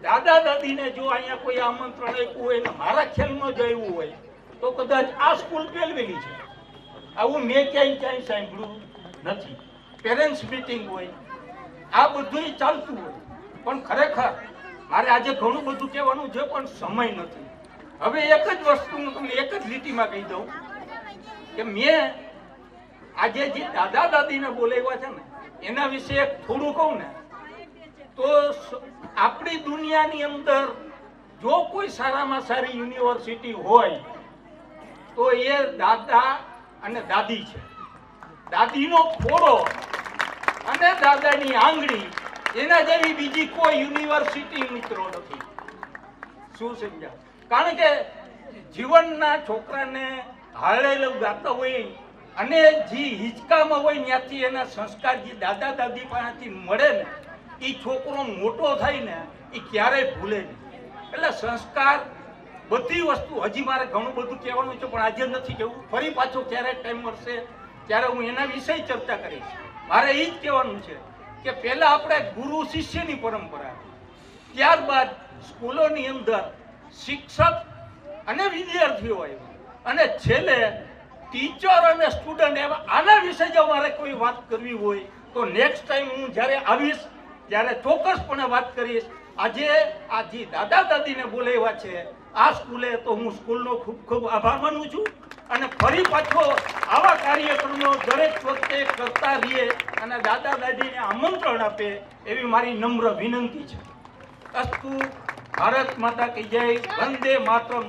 દાદા દાદીને જો અહીંયા કોઈ આમંત્રણ આપ્યું હોય ને મારા ખ્યાલમાં જો આવ્યું હોય તો કદાચ આ સ્કૂલ પેલવેલી છે. આવું મેં ક્યાંય સાંભળ્યું નથી. પેરેન્ટ્સ મીટિંગ હોય, આ બધું ચાલતું હોય, પણ ખરેખર મારે આજે ઘણું બધું કહેવાનું છે પણ સમય નથી. હવે એક જ વસ્તુ હું તમને એક જ લીટીમાં કહી દઉં કે મેં આજે જે દાદા દાદીને બોલાવ્યા છે ને એના વિશે થોડું કહું ને તો આપણી દુનિયાની અંદર જો કોઈ સારામાં સારી યુનિવર્સિટી હોય તો એ દાદા અને દાદી છે. દાદીનો ખોડો અને દાદાની આંગળી એના જેવી બીજી કોઈ યુનિવર્સિટી મિત્રો નથી. શું સમજ્યા? કારણ કે જીવનના છોકરાને હાળેલું ગાતા હોય અને જે હિંચકામાં હોય ત્યાંથી એના સંસ્કાર જે દાદા દાદી પાસેથી મળે ને એ છોકરો મોટો થાય ને એ ક્યારેય ભૂલે નહીં. એટલે સંસ્કાર બધી વસ્તુ હજી મારે ઘણું બધું કહેવાનું છે પણ આજે નથી કહેવું. ફરી પાછો ક્યારે ટાઈમ મળશે ત્યારે હું એના વિશે ચર્ચા કરીશ. મારે એ જ કહેવાનું છે કે પહેલા આપણે ગુરુ શિષ્યની પરંપરા, ત્યારબાદ સ્કૂલોની અંદર શિક્ષક અને વિદ્યાર્થીઓ આવ્યા અને છેલ્લે ટીચર અને સ્ટુડન્ટ એવા. આના વિશે જો મારે કોઈ વાત કરવી હોય તો નેક્સ્ટ ટાઈમ હું જ્યારે આવીશ ત્યારે ચોક્કસપણે વાત કરીશ. આજે આ જે દાદા દાદીને બોલાવ્યા છે આ સ્કૂલે તો હું સ્કૂલનો ખૂબ ખૂબ આભાર માનું છું અને ફરી પાછો આવા કાર્યક્રમો દરેક વખતે કરતા રહીએ અને દાદા દાદીને આમંત્રણ આપે એવી મારી નમ્ર વિનંતી છે. અસ્તુ. ભારત માતા કી જય. વંદે માતરમ.